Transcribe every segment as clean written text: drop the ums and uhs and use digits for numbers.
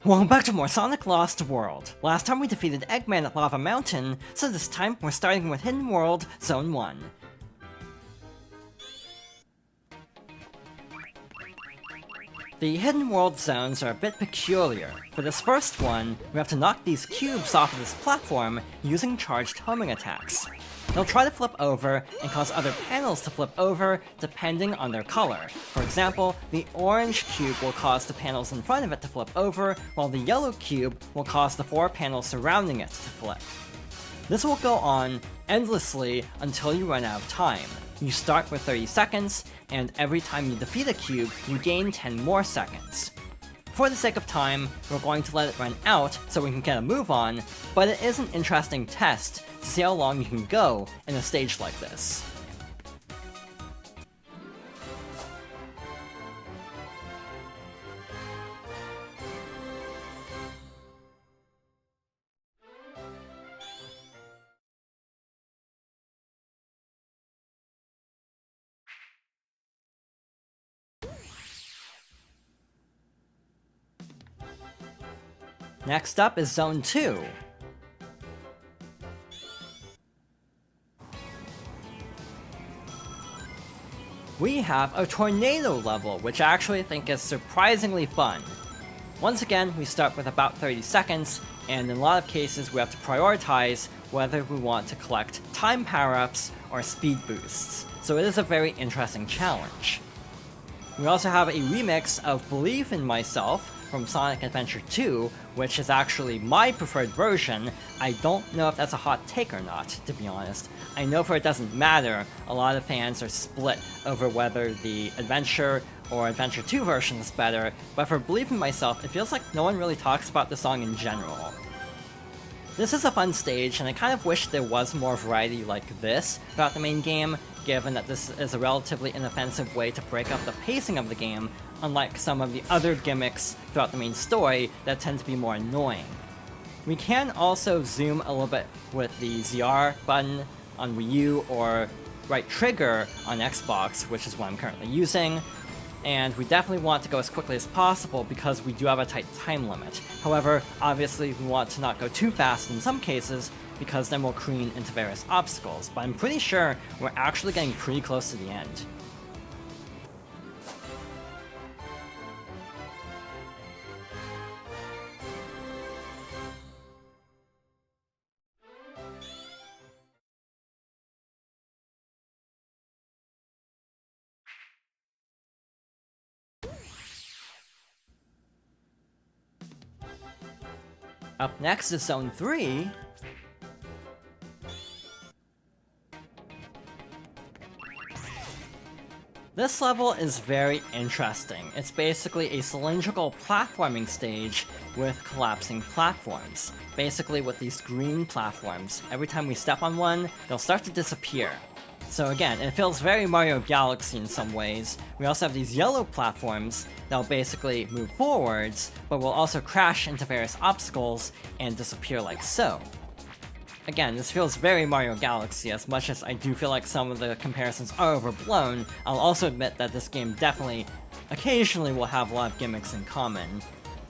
Welcome back to more Sonic Lost World. Last time we defeated Eggman at Lava Mountain, so this time we're starting with Hidden World Zone 1. The Hidden World zones are a bit peculiar. For this first one, we have to knock these cubes off of this platform using charged homing attacks. They'll try to flip over and cause other panels to flip over depending on their color. For example, the orange cube will cause the panels in front of it to flip over, while the yellow cube will cause the 4 panels surrounding it to flip. This will go on endlessly until you run out of time. You start with 30 seconds, and every time you defeat a cube, you gain 10 more seconds. For the sake of time, we're going to let it run out so we can get a move on, but it is an interesting test to see how long you can go in a stage like this. Next up is Zone 2. We have a tornado level, which I actually think is surprisingly fun. Once again, we start with about 30 seconds, and in a lot of cases we have to prioritize whether we want to collect time power-ups or speed boosts, so it is a very interesting challenge. We also have a remix of Believe in Myself from Sonic Adventure 2, which is actually my preferred version. I don't know if that's a hot take or not, to be honest. I know for It Doesn't Matter, a lot of fans are split over whether the Adventure or Adventure 2 version is better, but for Believe in Myself, it feels like no one really talks about the song in general. This is a fun stage, and I kind of wish there was more variety like this throughout the main game, given that this is a relatively inoffensive way to break up the pacing of the game, unlike some of the other gimmicks throughout the main story that tend to be more annoying. We can also zoom a little bit with the ZR button on Wii U or right trigger on Xbox, which is what I'm currently using, and we definitely want to go as quickly as possible because we do have a tight time limit. However, obviously we want to not go too fast in some cases, because then we'll careen into various obstacles, but I'm pretty sure we're actually getting pretty close to the end. Up next is Zone 3. This level is very interesting. It's basically a cylindrical platforming stage with collapsing platforms. Basically with these green platforms. Every time we step on one, they'll start to disappear. So again, it feels very Mario Galaxy in some ways. We also have these yellow platforms that'll basically move forwards, but will also crash into various obstacles and disappear like so. Again, this feels very Mario Galaxy. As much as I do feel like some of the comparisons are overblown, I'll also admit that this game definitely, occasionally will have a lot of gimmicks in common.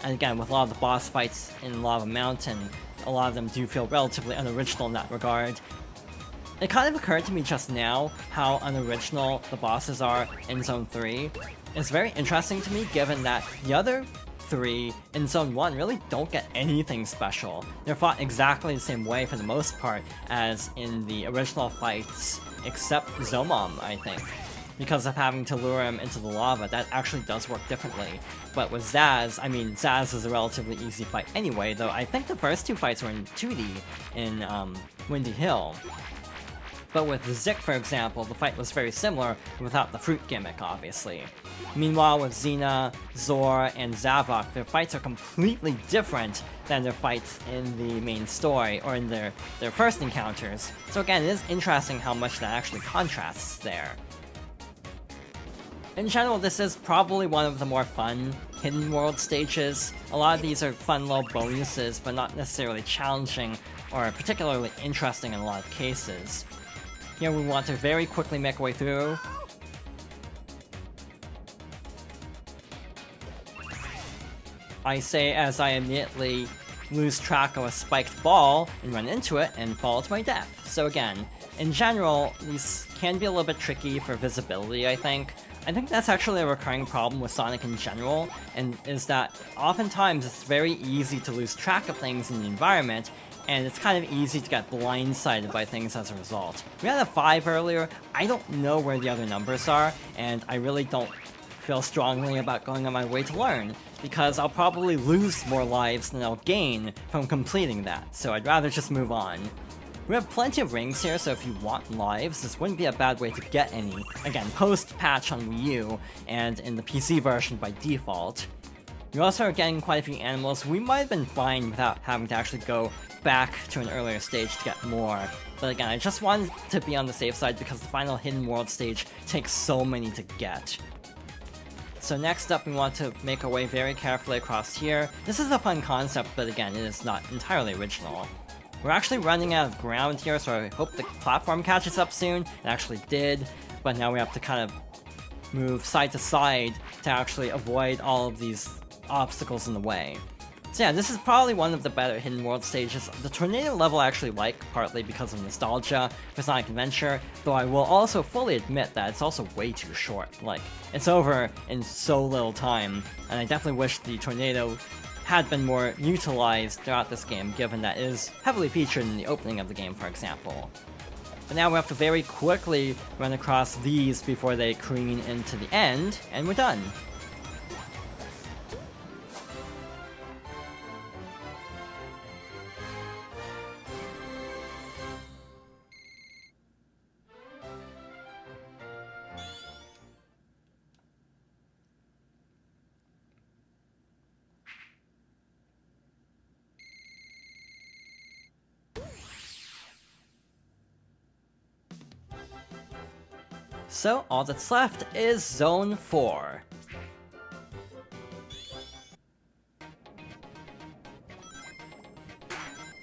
And again, with a lot of the boss fights in Lava Mountain, a lot of them do feel relatively unoriginal in that regard. It kind of occurred to me just now how unoriginal the bosses are in Zone 3. It's very interesting to me given that the other 3 in Zone 1 really don't get anything special. They're fought exactly the same way for the most part as in the original fights, except Zomom, I think. Because of having to lure him into the lava, that actually does work differently. But with Zaz, I mean, Zaz is a relatively easy fight anyway, though I think the first 2 fights were in 2D in Windy Hill. But with Zik, for example, the fight was very similar without the fruit gimmick, obviously. Meanwhile, with Xena, Zor, and Zavok, their fights are completely different than their fights in the main story, or in their first encounters. So again, it is interesting how much that actually contrasts there. In general, this is probably one of the more fun Hidden World stages. A lot of these are fun little bonuses, but not necessarily challenging or particularly interesting in a lot of cases. Here we want to very quickly make our way through. I say as I immediately lose track of a spiked ball and run into it and fall to my death. So again, in general, these can be a little bit tricky for visibility, I think. I think that's actually a recurring problem with Sonic in general, and is that oftentimes it's very easy to lose track of things in the environment, and it's kind of easy to get blindsided by things as a result. We had a 5 earlier. I don't know where the other numbers are, and I really don't feel strongly about going on my way to learn, because I'll probably lose more lives than I'll gain from completing that, so I'd rather just move on. We have plenty of rings here, so if you want lives, this wouldn't be a bad way to get any. Again, post-patch on Wii U, and in the PC version by default. We also are getting quite a few animals. We might have been fine without having to actually go back to an earlier stage to get more. But again, I just wanted to be on the safe side because the final Hidden World stage takes so many to get. So next up, we want to make our way very carefully across here. This is a fun concept, but again, it is not entirely original. We're actually running out of ground here, so I hope the platform catches up soon. It actually did, but now we have to kind of move side to side to actually avoid all of these obstacles in the way. So yeah, this is probably one of the better Hidden World stages. The tornado level I actually like, partly because of nostalgia for Sonic Adventure, though I will also fully admit that it's also way too short. Like, it's over in so little time, and I definitely wish the tornado had been more utilized throughout this game, given that it is heavily featured in the opening of the game, for example. But now we have to very quickly run across these before they careen into the end, and we're done. So all that's left is Zone 4.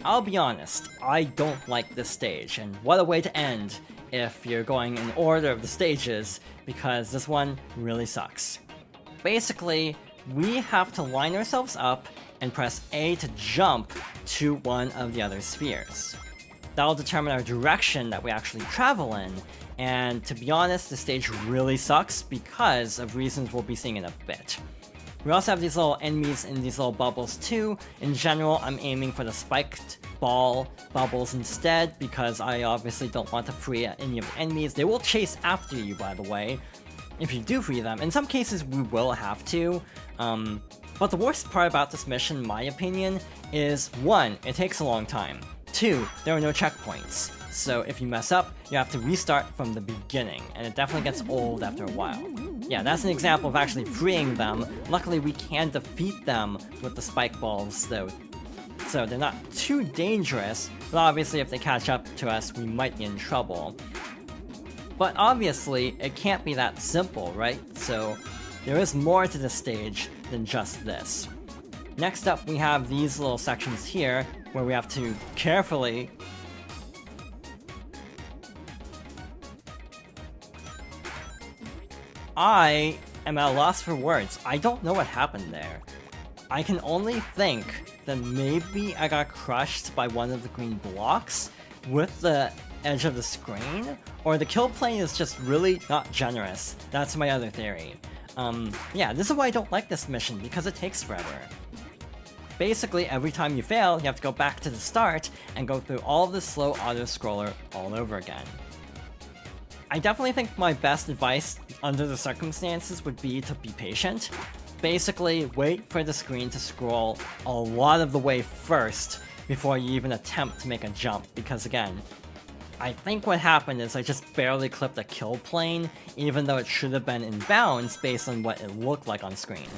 I'll be honest, I don't like this stage, and what a way to end if you're going in order of the stages, because this one really sucks. Basically, we have to line ourselves up and press A to jump to one of the other spheres. That'll determine our direction that we actually travel in, and to be honest, the stage really sucks because of reasons we'll be seeing in a bit. We also have these little enemies in these little bubbles too. In general, I'm aiming for the spiked ball bubbles instead because I obviously don't want to free any of the enemies. They will chase after you, by the way, if you do free them. In some cases, we will have to. But the worst part about this mission, in my opinion, is 1, it takes a long time. 2, there are no checkpoints. So if you mess up, you have to restart from the beginning, and it definitely gets old after a while. Yeah, that's an example of actually freeing them. Luckily, we can defeat them with the spike balls, though, so they're not too dangerous, but obviously if they catch up to us, we might be in trouble. But obviously, it can't be that simple, right? So there is more to this stage than just this. Next up, we have these little sections here, where we have to carefully I am at a loss for words. I don't know what happened there. I can only think that maybe I got crushed by one of the green blocks with the edge of the screen, or the kill plane is just really not generous. That's my other theory. Yeah, this is why I don't like this mission, because it takes forever. Basically, every time you fail, you have to go back to the start and go through all of the slow auto-scroller all over again. I definitely think my best advice under the circumstances would be to be patient. Basically, wait for the screen to scroll a lot of the way first before you even attempt to make a jump, because again, I think what happened is I just barely clipped a kill plane, even though it should have been in bounds based on what it looked like on screen.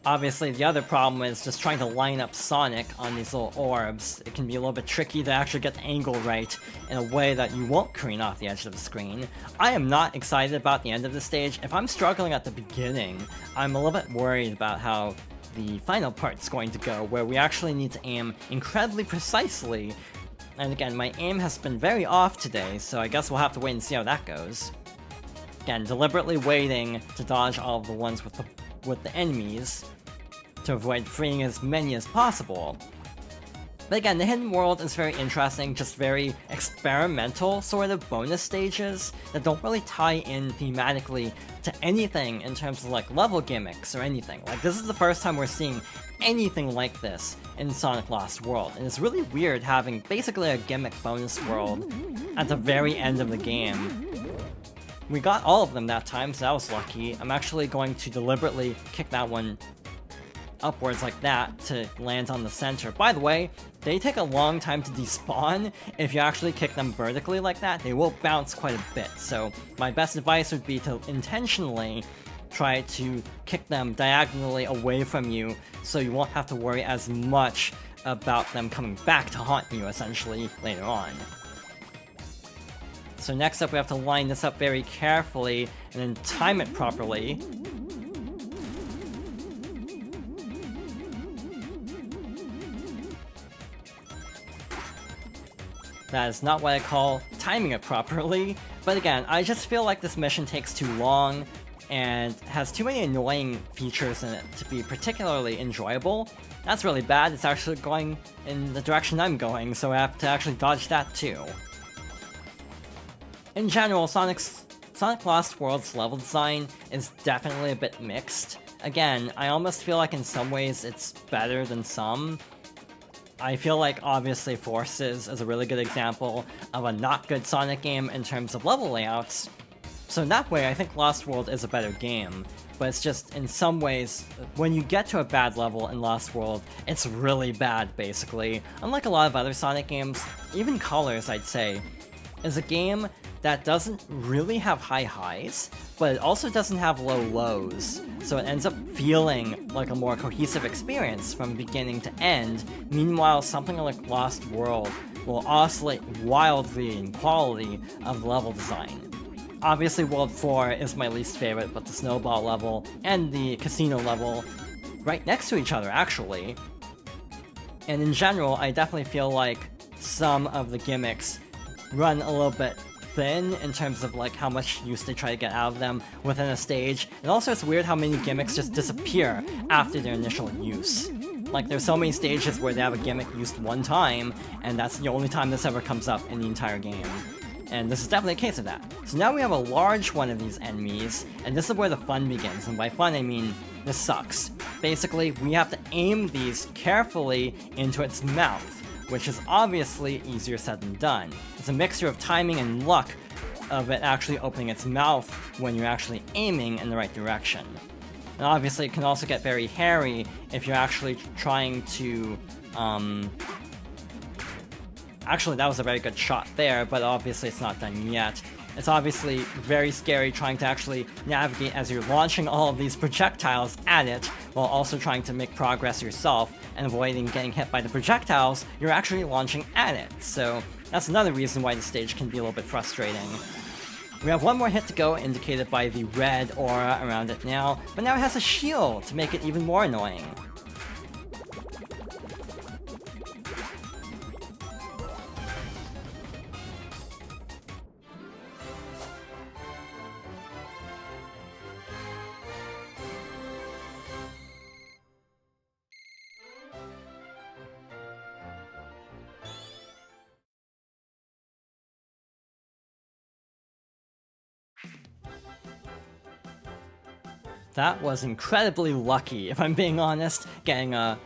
Obviously, the other problem is just trying to line up Sonic on these little orbs. It can be a little bit tricky to actually get the angle right in a way that you won't careen off the edge of the screen. I am not excited about the end of the stage. If I'm struggling at the beginning, I'm a little bit worried about how the final part's going to go, where we actually need to aim incredibly precisely. And again, my aim has been very off today, so I guess we'll have to wait and see how that goes. Again, deliberately waiting to dodge all of the ones with the enemies to avoid freeing as many as possible. But again, the Hidden World is very interesting, just very experimental sort of bonus stages that don't really tie in thematically to anything in terms of like level gimmicks or anything. Like, this is the first time we're seeing anything like this in Sonic Lost World, and it's really weird having basically a gimmick bonus world at the very end of the game. We got all of them that time, so that was lucky. I'm actually going to deliberately kick that one upwards like that to land on the center. By the way, they take a long time to despawn. If you actually kick them vertically like that, they will bounce quite a bit. So my best advice would be to intentionally try to kick them diagonally away from you so you won't have to worry as much about them coming back to haunt you, essentially, later on. So next up, we have to line this up very carefully and then time it properly. That is not what I call timing it properly, but again, I just feel like this mission takes too long and has too many annoying features in it to be particularly enjoyable. That's really bad. It's actually going in the direction I'm going, so I have to actually dodge that too. In general, Sonic Lost World's level design is definitely a bit mixed. Again, I almost feel like in some ways it's better than some. I feel like obviously Forces is a really good example of a not good Sonic game in terms of level layouts. So in that way, I think Lost World is a better game, but it's just in some ways, when you get to a bad level in Lost World, it's really bad basically. Unlike a lot of other Sonic games, even Colors I'd say, is a game that doesn't really have high highs, but it also doesn't have low lows, so it ends up feeling like a more cohesive experience from beginning to end. Meanwhile, something like Lost World will oscillate wildly in quality of level design. Obviously, World 4 is my least favorite, but the Snowball level and the Casino level right next to each other, actually. And in general, I definitely feel like some of the gimmicks run a little bit thin in terms of like how much use they try to get out of them within a stage. And also it's weird how many gimmicks just disappear after their initial use. Like, there's so many stages where they have a gimmick used one time, and that's the only time this ever comes up in the entire game. And this is definitely a case of that. So now we have a large one of these enemies, and this is where the fun begins. And by fun, I mean this sucks. Basically, we have to aim these carefully into its mouth, which is obviously easier said than done. It's a mixture of timing and luck of it actually opening its mouth when you're actually aiming in the right direction. And obviously it can also get very hairy if you're actually trying to, Actually, that was a very good shot there, but obviously it's not done yet. It's obviously very scary trying to actually navigate as you're launching all of these projectiles at it, while also trying to make progress yourself and avoiding getting hit by the projectiles you're actually launching at it. So that's another reason why the stage can be a little bit frustrating. We have one more hit to go, indicated by the red aura around it now, but now it has a shield to make it even more annoying. That was incredibly lucky, if I'm being honest, getting a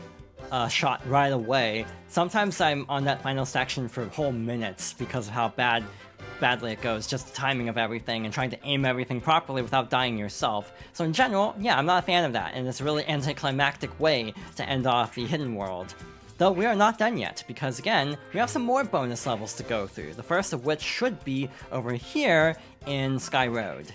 shot right away. Sometimes I'm on that final section for whole minutes because of how badly it goes, just the timing of everything and trying to aim everything properly without dying yourself. So in general, yeah, I'm not a fan of that, and it's a really anticlimactic way to end off the Hidden World. Though we are not done yet, because again, we have some more bonus levels to go through, the first of which should be over here in Sky Road.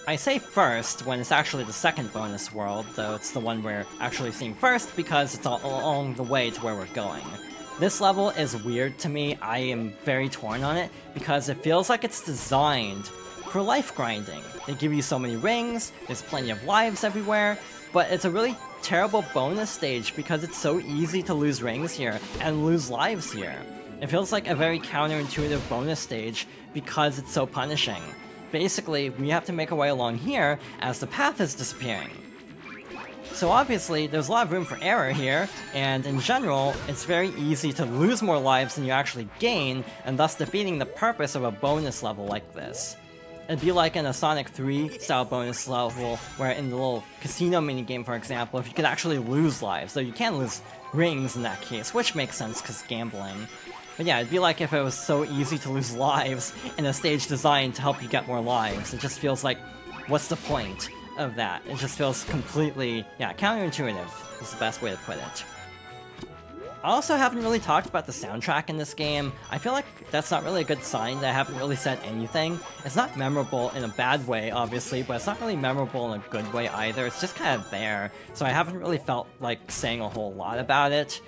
I say first when it's actually the second bonus world, though it's the one we're actually seeing first because it's all along the way to where we're going. This level is weird to me. I am very torn on it because it feels like it's designed for life grinding. They give you so many rings, there's plenty of lives everywhere, but it's a really terrible bonus stage because it's so easy to lose rings here and lose lives here. It feels like a very counterintuitive bonus stage because it's so punishing. Basically, we have to make our way along here as the path is disappearing. So obviously, there's a lot of room for error here, and in general, it's very easy to lose more lives than you actually gain, and thus defeating the purpose of a bonus level like this. It'd be like in a Sonic 3 style bonus level, where in the little casino minigame, for example, if you could actually lose lives, though you can lose rings in that case, which makes sense because gambling. But yeah, it'd be like if it was so easy to lose lives in a stage designed to help you get more lives. It just feels like, what's the point of that? It just feels completely, yeah, counterintuitive is the best way to put it. I also haven't really talked about the soundtrack in this game. I feel like that's not really a good sign that I haven't really said anything. It's not memorable in a bad way, obviously, but it's not really memorable in a good way either. It's just kind of there, so I haven't really felt like saying a whole lot about it.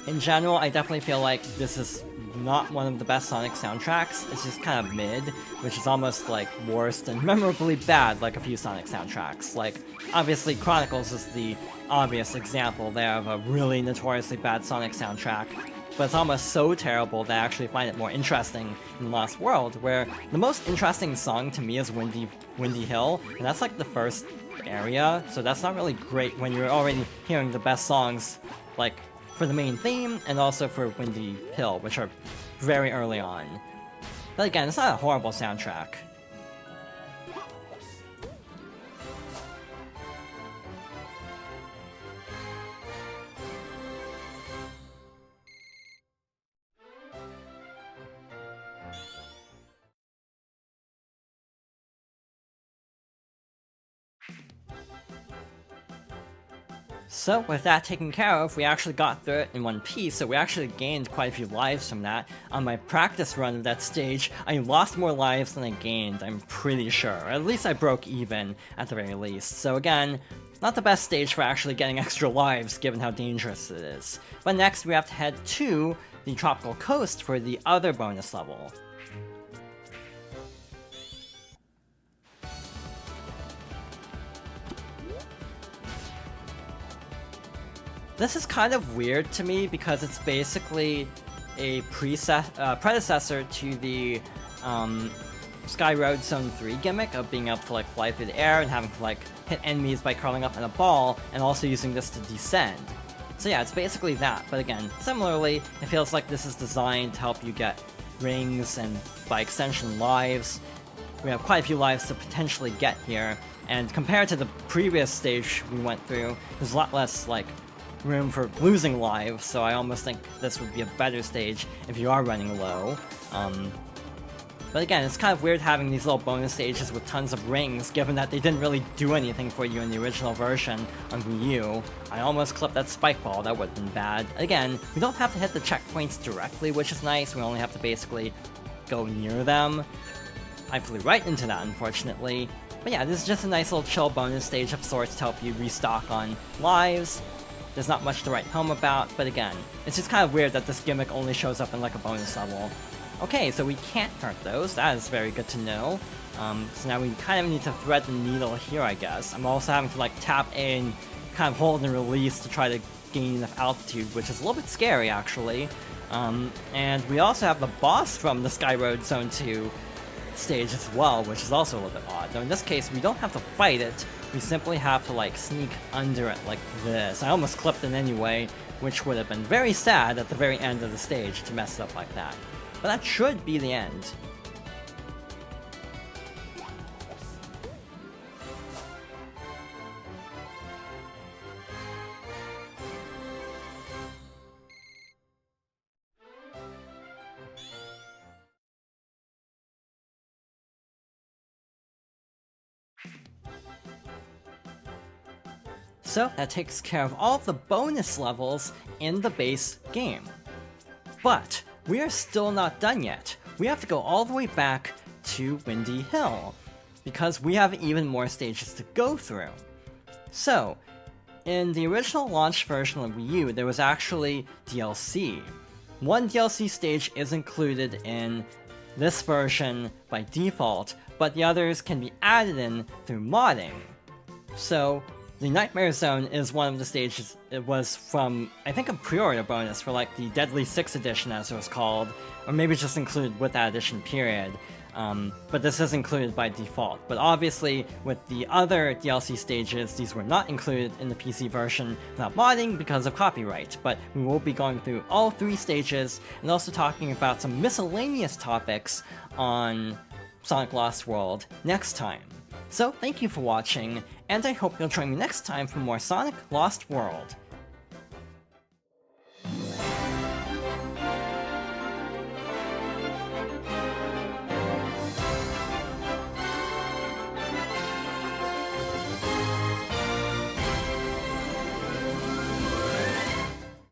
In general, I definitely feel like this is not one of the best Sonic soundtracks. It's just kind of mid, which is almost like worse than memorably bad like a few Sonic soundtracks. Like, obviously Chronicles is the obvious example there of a really notoriously bad Sonic soundtrack, but it's almost so terrible that I actually find it more interesting than Lost World, where the most interesting song to me is Windy Hill, and that's like the first area, so that's not really great when you're already hearing the best songs, like, for the main theme, and also for Windy Hill, which are very early on. But again, it's not a horrible soundtrack. So with that taken care of, we actually got through it in one piece, so we actually gained quite a few lives from that. On my practice run of that stage, I lost more lives than I gained, I'm pretty sure. Or at least I broke even, at the very least. So again, not the best stage for actually getting extra lives, given how dangerous it is. But next we have to head to the Tropical Coast for the other bonus level. This is kind of weird to me because it's basically a predecessor to the Sky Road Zone 3 gimmick of being able to like fly through the air and having to like hit enemies by curling up in a ball, and also using this to descend. So yeah, it's basically that, but again, similarly, it feels like this is designed to help you get rings and by extension lives. We have quite a few lives to potentially get here, and compared to the previous stage we went through, there's a lot less like room for losing lives, so I almost think this would be a better stage if you are running low. But again, it's kind of weird having these little bonus stages with tons of rings, given that they didn't really do anything for you in the original version on Wii U. I almost clipped that spike ball, that would have been bad. Again, we don't have to hit the checkpoints directly, which is nice, we only have to basically go near them. I flew right into that, unfortunately. But yeah, this is just a nice little chill bonus stage of sorts to help you restock on lives. There's not much to write home about, but again, it's just kind of weird that this gimmick only shows up in like a bonus level. Okay, so we can't hurt those, that is very good to know. So now we kind of need to thread the needle here, I guess. I'm also having to like tap A and kind of hold and release to try to gain enough altitude, which is a little bit scary actually. And we also have the boss from the Sky Road Zone 2 stage as well, which is also a little bit odd. Though in this case, we don't have to fight it, we simply have to like sneak under it like this. I almost clipped it anyway, which would have been very sad at the very end of the stage to mess it up like that. But that should be the end. So that takes care of all of the bonus levels in the base game. But we are still not done yet. We have to go all the way back to Windy Hill, because we have even more stages to go through. So, in the original launch version of Wii U, there was actually DLC. One DLC stage is included in this version by default, but the others can be added in through modding. So, The Nightmare Zone is one of the stages. It was from, I think, a pre-order bonus for like the Deadly 6 edition, as it was called, or maybe just included with that edition period. But this is included by default. But obviously, with the other DLC stages, these were not included in the PC version without modding because of copyright. But we will be going through all 3 stages and also talking about some miscellaneous topics on Sonic Lost World next time. So thank you for watching, and I hope you'll join me next time for more Sonic Lost World.